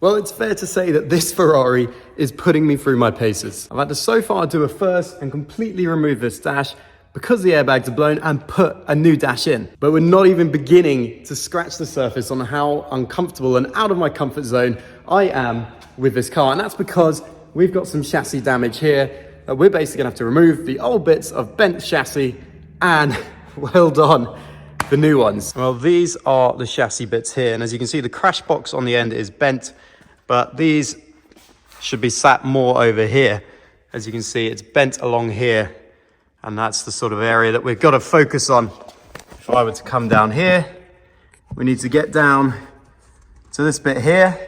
Well, it's fair to say that this Ferrari is putting me through my paces. I've had to so far do a first and completely remove this dash because the airbags are blown and put a new dash in. But we're not even beginning to scratch the surface on how uncomfortable and out of my comfort zone I am with this car. And that's because we've got some chassis damage here. We're basically gonna have to remove the old bits of bent chassis and weld on the new ones. Well, these are the chassis bits here. And as you can see, the crash box on the end is bent, but these should be sat more over here. As you can see, it's bent along here. And that's the sort of area that we've got to focus on. If I were to come down here, we need to get down to this bit here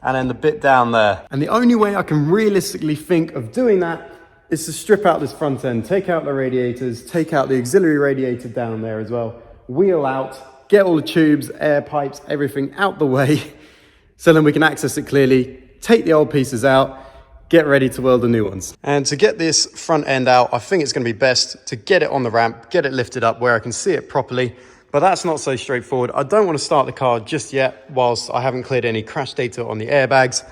and then the bit down there. And the only way I can realistically think of doing that is to strip out this front end, take out the radiators, take out the auxiliary radiator down there as well, wheel out, get all the tubes, air pipes, everything out the way, so then we can access it clearly, take the old pieces out, get ready to weld the new ones. And to get this front end out, I think it's gonna be best to get it on the ramp, get it lifted up where I can see it properly, but that's not so straightforward. I don't wanna start the car just yet whilst I haven't cleared any crash data on the airbags.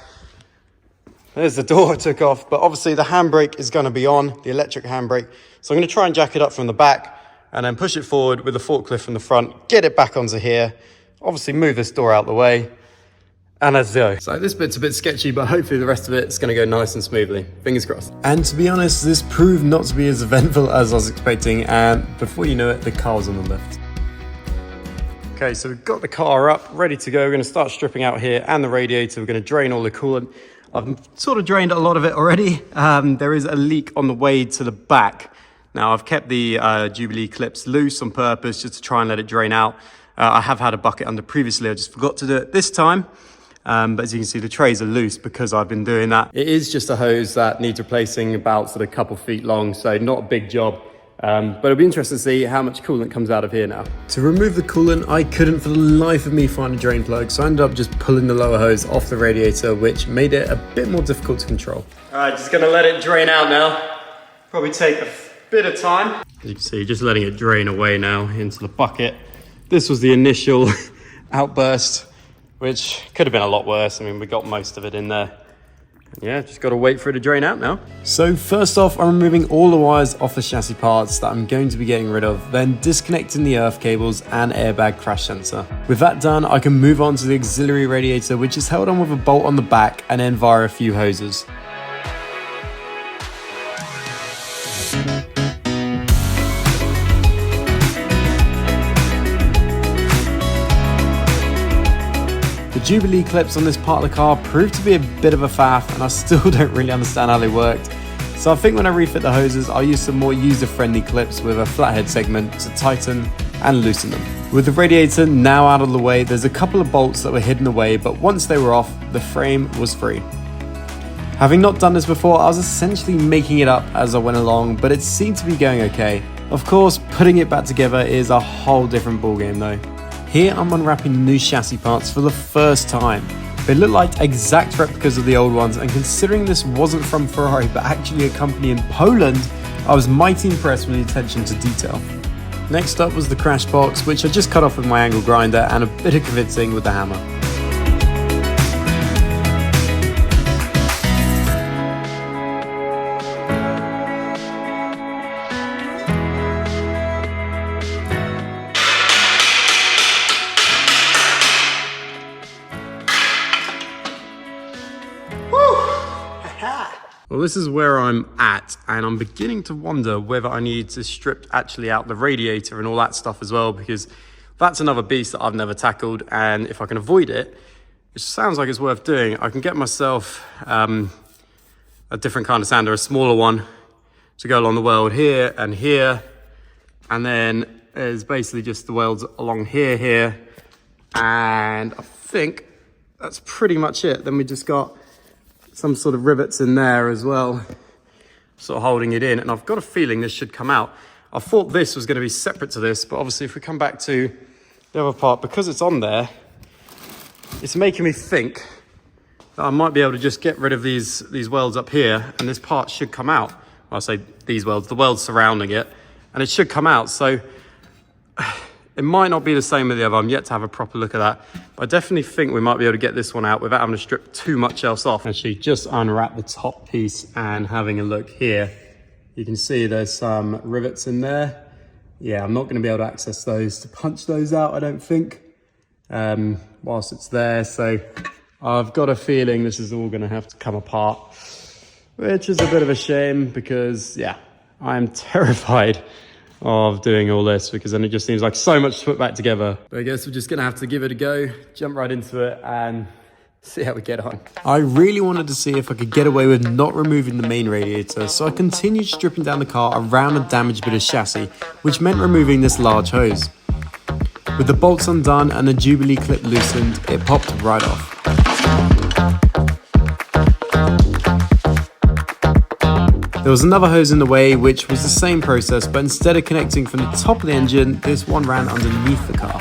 There's the door I took off, but obviously the handbrake is gonna be on, the electric handbrake. So I'm gonna try and jack it up from the back and then push it forward with the forklift from the front, get it back onto here, obviously move this door out the way, and let's go. So this bit's a bit sketchy, but hopefully the rest of it's gonna go nice and smoothly. Fingers crossed. And to be honest, this proved not to be as eventful as I was expecting, and before you know it, the car was on the lift. Okay, so we've got the car up, ready to go. We're gonna start stripping out here and the radiator. We're gonna drain all the coolant. I've sort of drained a lot of it already. There is a leak on the way to the back. Now I've kept the Jubilee clips loose on purpose just to try and let it drain out. I have had a bucket under previously, I just forgot to do it this time. But as you can see, the trays are loose because I've been doing that. It is just a hose that needs replacing, about sort of a couple feet long, so not a big job. But it'll be interesting to see how much coolant comes out of here now. To remove the coolant, I couldn't for the life of me find a drain plug, so I ended up just pulling the lower hose off the radiator, which made it a bit more difficult to control. All right, just gonna let it drain out now. Probably take a bit of time. As you can see, just letting it drain away now into the bucket. This was the initial outburst, which could have been a lot worse. I mean, we got most of it in there. Yeah, just got to wait for it to drain out now. So first off, I'm removing all the wires off the chassis parts that I'm going to be getting rid of, then disconnecting the earth cables and airbag crash sensor. With that done, I can move on to the auxiliary radiator, which is held on with a bolt on the back and then via a few hoses. Jubilee clips on this part of the car proved to be a bit of a faff, and I still don't really understand how they worked. So I think when I refit the hoses, I'll use some more user-friendly clips with a flathead segment to tighten and loosen them. With the radiator now out of the way, there's a couple of bolts that were hidden away, but once they were off, the frame was free. Having not done this before, I was essentially making it up as I went along, but it seemed to be going okay. Of course, putting it back together is a whole different ballgame though. Here I'm unwrapping new chassis parts for the first time. They look like exact replicas of the old ones, and considering this wasn't from Ferrari but actually a company in Poland, I was mighty impressed with the attention to detail. Next up was the crash box, which I just cut off with my angle grinder and a bit of convincing with the hammer. Well, this is where I'm at, and I'm beginning to wonder whether I need to strip actually out the radiator and all that stuff as well, because that's another beast that I've never tackled, and if I can avoid it, which sounds like it's worth doing, I can get myself a different kind of sander, a smaller one, to go along the weld here, and then there's basically just the welds along here, and I think that's pretty much it. Then we just got some sort of rivets in there as well, sort of holding it in, and I've got a feeling this should come out. I thought this was going to be separate to this, but obviously if we come back to the other part, because it's on there, it's making me think that I might be able to just get rid of these welds up here, and this part should come out. Well, I say these welds, the welds surrounding it, and it should come out. So It might not be the same with the other. I'm yet to have a proper look at that. But I definitely think we might be able to get this one out without having to strip too much else off. Actually, just unwrap the top piece and having a look here. You can see there's some rivets in there. Yeah, I'm not going to be able to access those to punch those out, I don't think, whilst it's there. So I've got a feeling this is all going to have to come apart, which is a bit of a shame because, yeah, I'm terrified of doing all this because then it just seems like so much to put back together. But I guess we're just going to have to give it a go, jump right into it and see how we get on. I really wanted to see if I could get away with not removing the main radiator, so I continued stripping down the car around a damaged bit of chassis, which meant removing this large hose. With the bolts undone and the Jubilee clip loosened, it popped right off. There was another hose in the way, which was the same process, but instead of connecting from the top of the engine, this one ran underneath the car.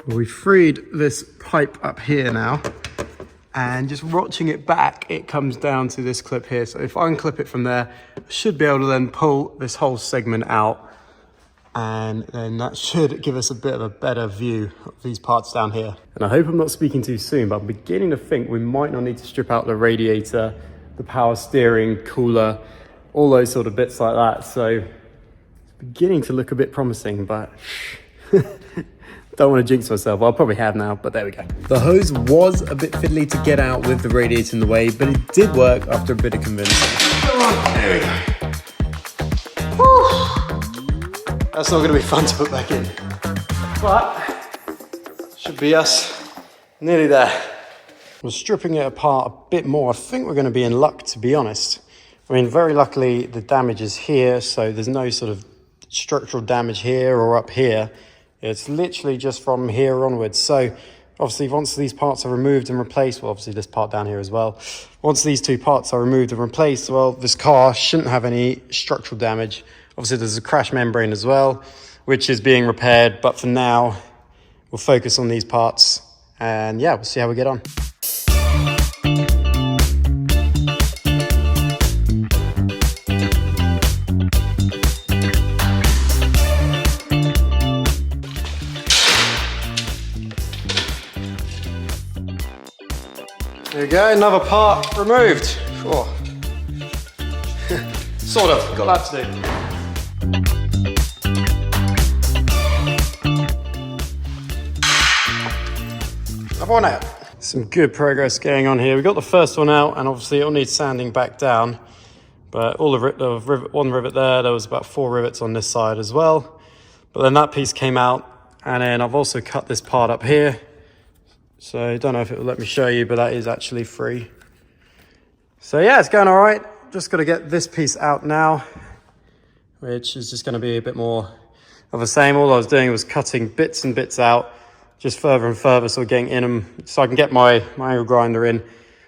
We freed this pipe up here now, and just rotching it back, it comes down to this clip here. So if I unclip it from there, I should be able to then pull this whole segment out, and then that should give us a bit of a better view of these parts down here. And I hope I'm not speaking too soon, but I'm beginning to think we might not need to strip out the radiator, the power steering, cooler, all those sort of bits like that. So it's beginning to look a bit promising, but don't want to jinx myself. I'll probably have now, but there we go. The hose was a bit fiddly to get out with the radiator in the way, but it did work after a bit of convincing. Come on, there we go. Whew. That's not going to be fun to put back in, but should be us nearly there. We're stripping it apart a bit more. I think we're going to be in luck, to be honest. I mean, very luckily the damage is here, so there's no sort of structural damage here or up here. It's literally just from here onwards. So obviously once these parts are removed and replaced, well, obviously this part down here as well. Once these two parts are removed and replaced, well, this car shouldn't have any structural damage. Obviously there's a crash membrane as well, which is being repaired. But for now, we'll focus on these parts and yeah, we'll see how we get on. There we go, another part removed. Oh. Sort of, got that to do. Another one out. Some good progress going on here. We got the first one out, and obviously it'll need sanding back down. But all the one rivet there was about 4 rivets on this side as well. But then that piece came out, and then I've also cut this part up here. So I don't know if it will let me show you, but that is actually free. So yeah, it's going all right. Just got to get this piece out now, which is just going to be a bit more of the same. All I was doing was cutting bits and bits out, just further and further, so getting in them, so I can get my angle grinder in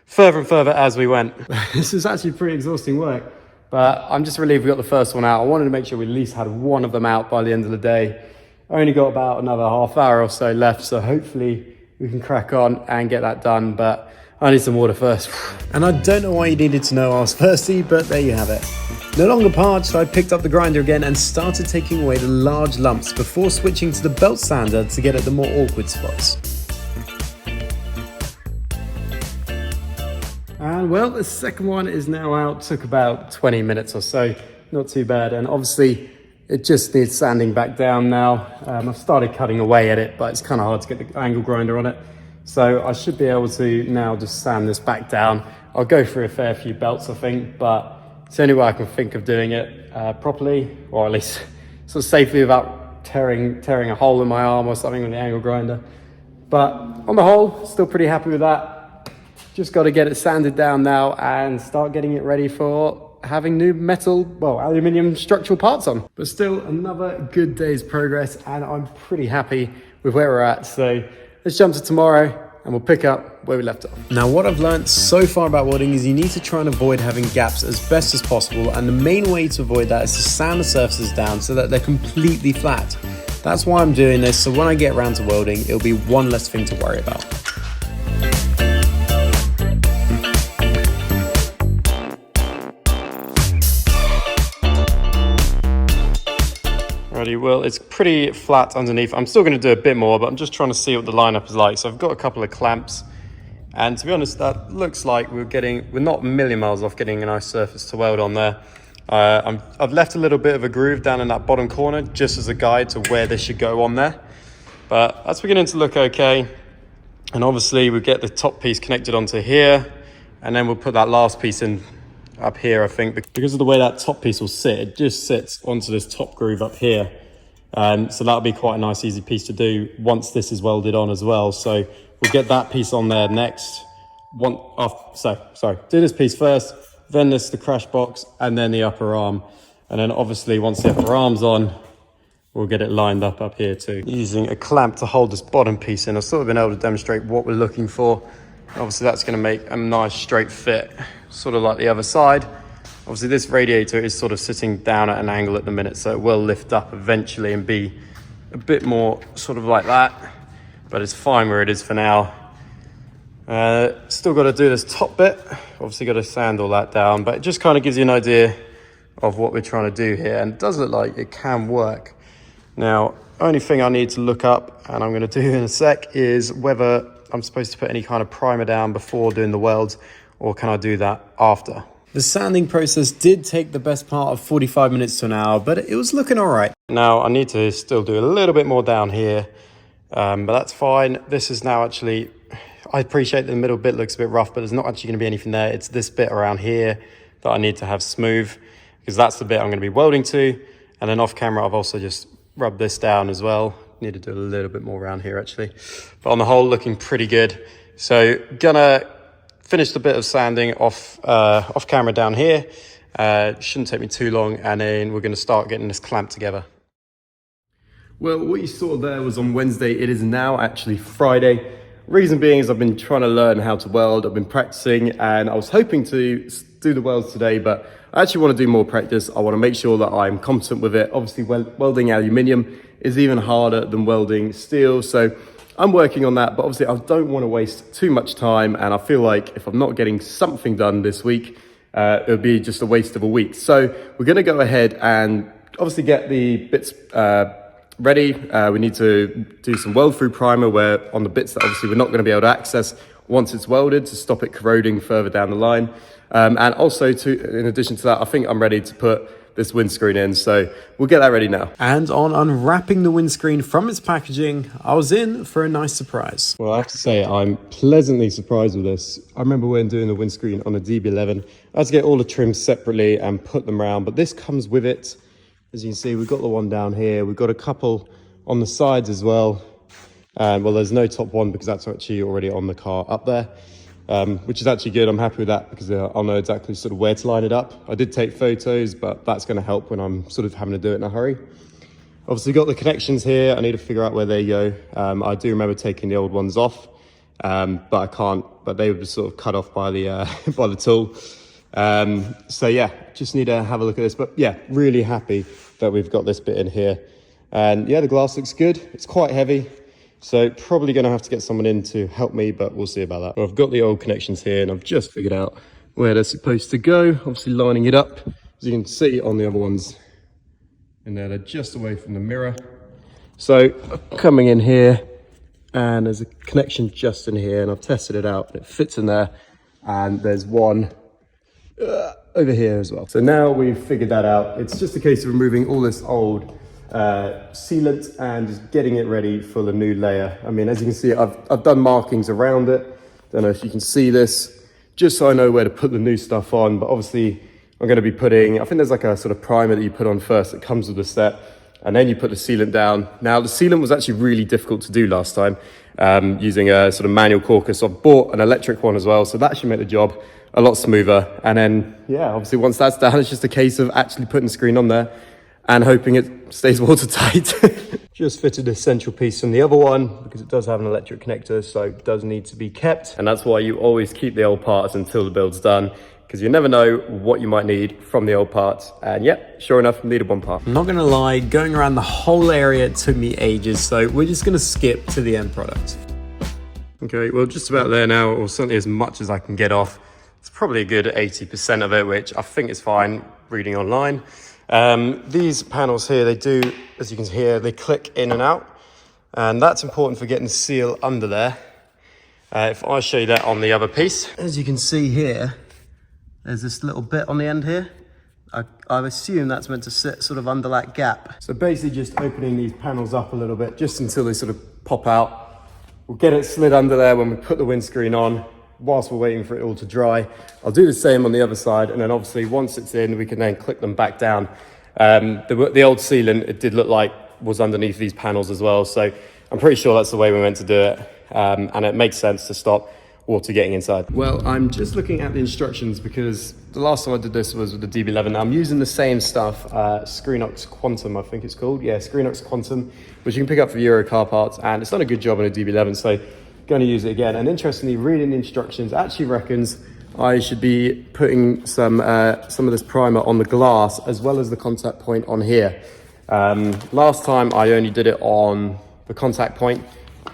further and further as we went. This is actually pretty exhausting work, but I'm just relieved we got the first one out. I wanted to make sure we at least had one of them out by the end of the day. I only got about another half hour or so left, so hopefully we can crack on and get that done, but I need some water first. And I don't know why you needed to know I was thirsty, but there you have it. No longer parched, I picked up the grinder again and started taking away the large lumps before switching to the belt sander to get at the more awkward spots. And well, the second one is now out. Took about 20 minutes or so, not too bad. And obviously it just needs sanding back down now. I've started cutting away at it, but it's kind of hard to get the angle grinder on it. So I should be able to now just sand this back down. I'll go through a fair few belts, I think, but it's the only way I can think of doing it properly, or at least sort of safely without tearing a hole in my arm or something with the angle grinder. But on the whole, still pretty happy with that. Just got to get it sanded down now and start getting it ready for having new metal, well, aluminium structural parts on. But still another good day's progress, and I'm pretty happy with where we're at. So let's jump to tomorrow and we'll pick up where we left off. Now, what I've learned so far about welding is you need to try and avoid having gaps as best as possible, and the main way to avoid that is to sand the surfaces down so that they're completely flat. That's why I'm doing this, so when I get around to welding, it'll be one less thing to worry about. Well, it's pretty flat underneath. I'm still going to do a bit more, but I'm just trying to see what the lineup is like. So I've got a couple of clamps, and to be honest, that looks like we're not a million miles off getting a nice surface to weld on there. I've left a little bit of a groove down in that bottom corner just as a guide to where this should go on there, but that's beginning to look okay. And obviously we get the top piece connected onto here, and then we'll put that last piece in up here, I think, because of the way that top piece will sit. It just sits onto this top groove up here, so that'll be quite a nice easy piece to do once this is welded on as well. So we'll get that piece on there next. Do this piece first, then the crash box, and then the upper arm, and then obviously once the upper arm's on, we'll get it lined up here too. Using a clamp to hold this bottom piece in, I've sort of been able to demonstrate what we're looking for. Obviously that's going to make a nice straight fit, sort of like the other side. Obviously this radiator is sort of sitting down at an angle at the minute, so it will lift up eventually and be a bit more sort of like that, but it's fine where it is for now. Still got to do this top bit, obviously got to sand all that down, but it just kind of gives you an idea of what we're trying to do here, and it does look like it can work. Now, only thing I need to look up, and I'm going to do in a sec, is whether I'm supposed to put any kind of primer down before doing the welds, or can I do that after? The sanding process did take the best part of 45 minutes to an hour, but it was looking all right. Now I need to still do a little bit more down here, but that's fine. This is now actually, I appreciate the middle bit looks a bit rough, but there's not actually going to be anything there. It's this bit around here that I need to have smooth, because that's the bit I'm going to be welding to. And then off camera, I've also just rubbed this down as well. Need to do a little bit more around here actually, but on the whole looking pretty good. So gonna finish the bit of sanding off camera down here. Shouldn't take me too long, and then we're going to start getting this clamp together. Well, what you saw there was on Wednesday. It is now actually Friday. Reason being is I've been trying to learn how to weld. I've been practicing, and I was hoping to do the welds today, but I actually want to do more practice. I want to make sure that I'm competent with it. Obviously welding aluminium is even harder than welding steel, so I'm working on that, but obviously I don't want to waste too much time, and I feel like if I'm not getting something done this week, it would be just a waste of a week. So we're going to go ahead and obviously get the bits ready. We need to do some weld through primer where on the bits that obviously we're not going to be able to access once it's welded, to stop it corroding further down the line. And also in addition to that, I think I'm ready to put this windscreen in, so we'll get that ready now. And on unwrapping the windscreen from its packaging, I was in for a nice surprise. Well, I have to say I'm pleasantly surprised with this. I remember when doing the windscreen on a DB11, I had to get all the trims separately and put them around, but this comes with it. As you can see, we've got the one down here, we've got a couple on the sides as well. Well, there's no top one because that's actually already on the car up there. Which is actually good. I'm happy with that because I'll know exactly sort of where to line it up. I did take photos, but that's going to help when I'm sort of having to do it in a hurry. Obviously got the connections here. I need to figure out where they go. I do remember taking the old ones off, but I can't, but they were just sort of cut off by the by the tool. So yeah, just need to have a look at this, but yeah, really happy that we've got this bit in here. And yeah, the glass looks good. It's quite heavy. So probably going to have to get someone in to help me, but we'll see about that. Well, I've got the old connections here and I've just figured out where they're supposed to go. Obviously lining it up, as you can see on the other ones. And they're just away from the mirror. So coming in here, and there's a connection just in here, and I've tested it out. It fits in there, and there's one over here as well. So now we've figured that out. It's just a case of removing all this old sealant and just getting it ready for the new layer. I mean, as you can see, I've done markings around it. Don't know if you can see this, just so I know where to put the new stuff on. But obviously I'm going to be putting, I think there's like a sort of primer that you put on first that comes with the set, and then you put the sealant down. Now the sealant was actually really difficult to do last time, using a sort of manual caulker. So I've bought an electric one as well, so that should make the job a lot smoother. And then yeah, obviously once that's done, it's just a case of actually putting the screen on there and hoping it stays watertight. Just fitted a central piece on the other one because it does have an electric connector, so it does need to be kept. And that's why you always keep the old parts until the build's done, because you never know what you might need from the old parts. And yeah, sure enough, needed one part. I'm not gonna lie, going around the whole area took me ages, so we're just gonna skip to the end product. Okay, well, just about there now, or certainly as much as I can get off. It's probably a good 80% of it, which I think is fine reading online. These panels here, they do, as you can hear, they click in and out, and that's important for getting the seal under there. If I show you that on the other piece, as you can see here, there's this little bit on the end here. I assume that's meant to sit sort of under that gap. So basically just opening these panels up a little bit, just until they sort of pop out. We'll get it slid under there when we put the windscreen on, whilst we're waiting for it all to dry. I'll do the same on the other side, and then obviously once it's in, we can then click them back down. The old sealant, it did look like was underneath these panels as well, so I'm pretty sure that's the way we meant to do it, and it makes sense to stop water getting inside. Well, I'm just looking at the instructions because the last time I did this was with the DB11. I'm using the same stuff, Screenox Quantum, I think it's called. Yeah, Screenox Quantum, which you can pick up for Euro car parts, and it's done a good job on a DB11, so going to use it again. And interestingly, reading the instructions actually reckons I should be putting some of this primer on the glass as well as the contact point on here. Last time I only did it on the contact point,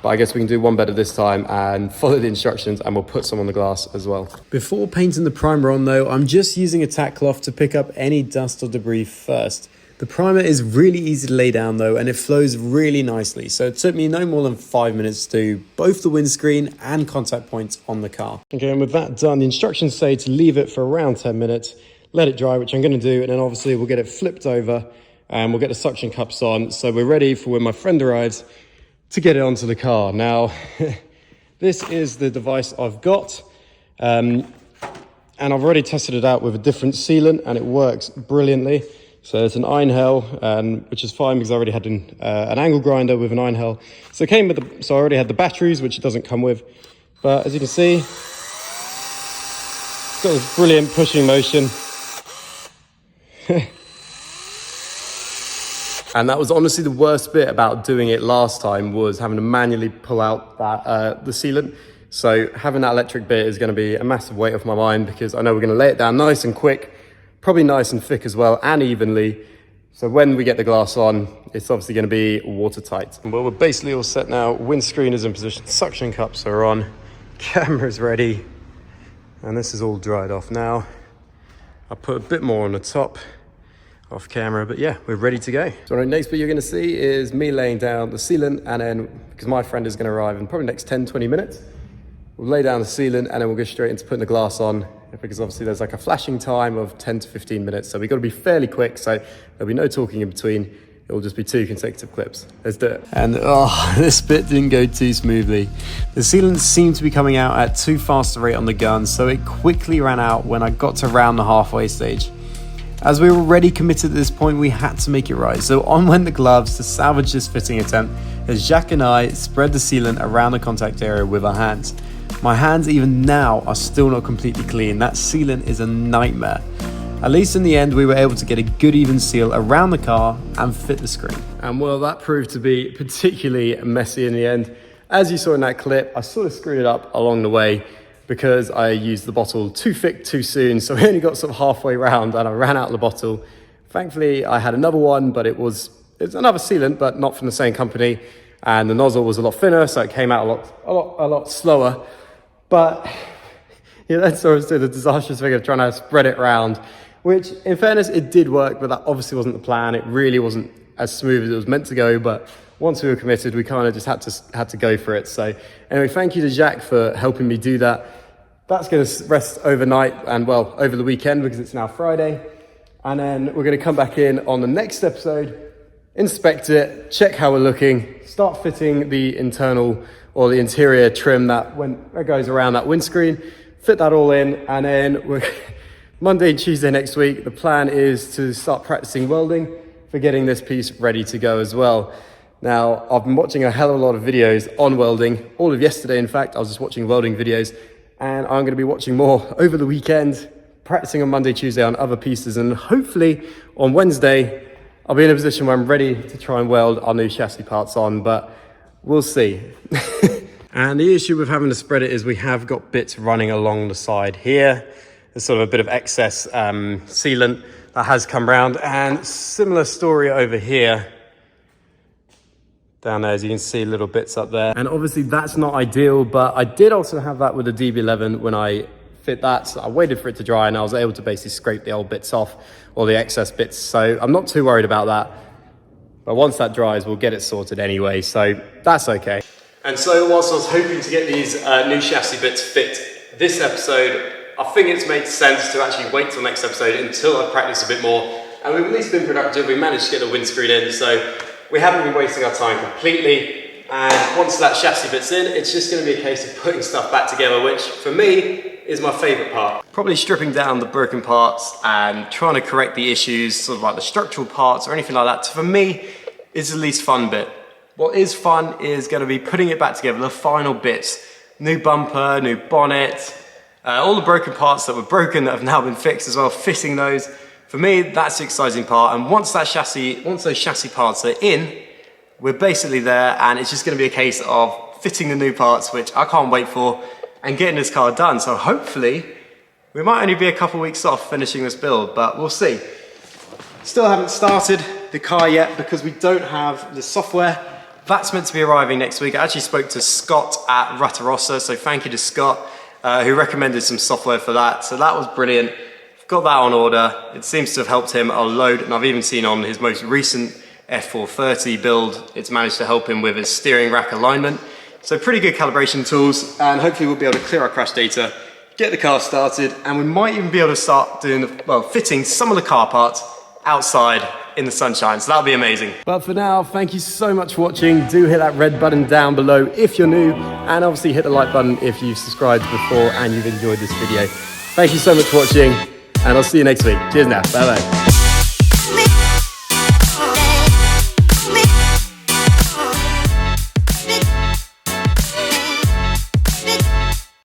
but I guess we can do one better this time and follow the instructions, and we'll put some on the glass as well. Before painting the primer on though, I'm just using a tack cloth to pick up any dust or debris first. The primer is really easy to lay down though, and it flows really nicely. So it took me no more than 5 minutes to do both the windscreen and contact points on the car. Okay, and with that done, the instructions say to leave it for around 10 minutes, let it dry, which I'm gonna do, and then obviously we'll get it flipped over and we'll get the suction cups on. So we're ready for when my friend arrives to get it onto the car. Now, this is the device I've got, and I've already tested it out with a different sealant and it works brilliantly. So it's an Einhell, which is fine because I already had an angle grinder with an Einhell. So it came with so I already had the batteries, which it doesn't come with. But as you can see, it's got this brilliant pushing motion. And that was honestly the worst bit about doing it last time, was having to manually pull out that the sealant. So having that electric bit is going to be a massive weight off my mind, because I know we're going to lay it down nice and quick, probably nice and thick as well, and evenly. So when we get the glass on, it's obviously going to be watertight. Well, we're basically all set now. Windscreen is in position, suction cups are on, camera's ready, and this is all dried off now. I'll put a bit more on the top off camera, but yeah, we're ready to go. So the next bit you're going to see is me laying down the sealant, and then, because my friend is going to arrive in probably the next 10-20 minutes, we'll lay down the sealant and then we'll go straight into putting the glass on, because obviously there's like a flashing time of 10 to 15 minutes. So we've got to be fairly quick, so there'll be no talking in between. It'll just be 2 consecutive clips. Let's do it. And this bit didn't go too smoothly. The sealant seemed to be coming out at too fast a rate on the gun, so it quickly ran out when I got to around the halfway stage. As we were already committed at this point, we had to make it right. So on went the gloves to salvage this fitting attempt, as Jacques and I spread the sealant around the contact area with our hands. My hands even now are still not completely clean. That sealant is a nightmare. At least in the end, we were able to get a good even seal around the car and fit the screen. And well, that proved to be particularly messy in the end. As you saw in that clip, I sort of screwed it up along the way because I used the bottle too thick too soon. So we only got sort of halfway round and I ran out of the bottle. Thankfully, I had another one, but it was another sealant, but not from the same company. And the nozzle was a lot thinner, so it came out a lot slower. But yeah, that sort of did the disastrous thing of trying to spread it around, which in fairness, it did work, but that obviously wasn't the plan. It really wasn't as smooth as it was meant to go, but once we were committed, we kind of just had to go for it. So anyway, thank you to Jacques for helping me do that. That's going to rest overnight and, well, over the weekend, because it's now Friday. And then we're going to come back in on the next episode, inspect it, check how we're looking, start fitting the internal or the interior trim that goes around that windscreen, fit that all in, and then we're Monday and Tuesday next week, the plan is to start practicing welding for getting this piece ready to go as well. Now, I've been watching a hell of a lot of videos on welding. All of yesterday, in fact, I was just watching welding videos, and I'm going to be watching more over the weekend, practicing on Monday, Tuesday on other pieces, and hopefully on Wednesday, I'll be in a position where I'm ready to try and weld our new chassis parts on, but we'll see. And the issue with having to spread it is we have got bits running along the side here. There's sort of a bit of excess sealant that has come around, and similar story over here. Down there, as you can see, little bits up there. And obviously that's not ideal, but I did also have that with the DB11 when I fit that. So I waited for it to dry and I was able to basically scrape the old bits off, or the excess bits. So I'm not too worried about that. But once that dries, we'll get it sorted anyway. So that's okay. And so whilst I was hoping to get these new chassis bits fit this episode, I think it's made sense to actually wait till next episode until I practice a bit more. And we've at least been productive. We managed to get the windscreen in, so we haven't been wasting our time completely. And once that chassis bit's in, it's just going to be a case of putting stuff back together, which for me is my favourite part. Probably stripping down the broken parts and trying to correct the issues, sort of like the structural parts or anything like that, for me is the least fun bit. What is fun is going to be putting it back together, the final bits. New bumper, new bonnet, all the broken parts that were broken that have now been fixed as well, fitting those. For me, that's the exciting part. And once those chassis parts are in, we're basically there, and it's just going to be a case of fitting the new parts, which I can't wait for, and getting this car done. So hopefully, we might only be a couple weeks off finishing this build, but we'll see. Still haven't started the car yet because we don't have the software. That's meant to be arriving next week. I actually spoke to Scott at Ratarossa, so thank you to Scott, who recommended some software for that. So that was brilliant. Got that on order. It seems to have helped him a load, and I've even seen on his most recent F430 build, it's managed to help him with his steering rack alignment. So pretty good calibration tools, and hopefully we'll be able to clear our crash data, get the car started, and we might even be able to start doing fitting some of the car parts outside in the sunshine, so that'll be amazing. But for now, thank you so much for watching. Do hit that red button down below if you're new, and obviously hit the like button if you've subscribed before and you've enjoyed this video. Thank you so much for watching, and I'll see you next week. Cheers now, bye bye.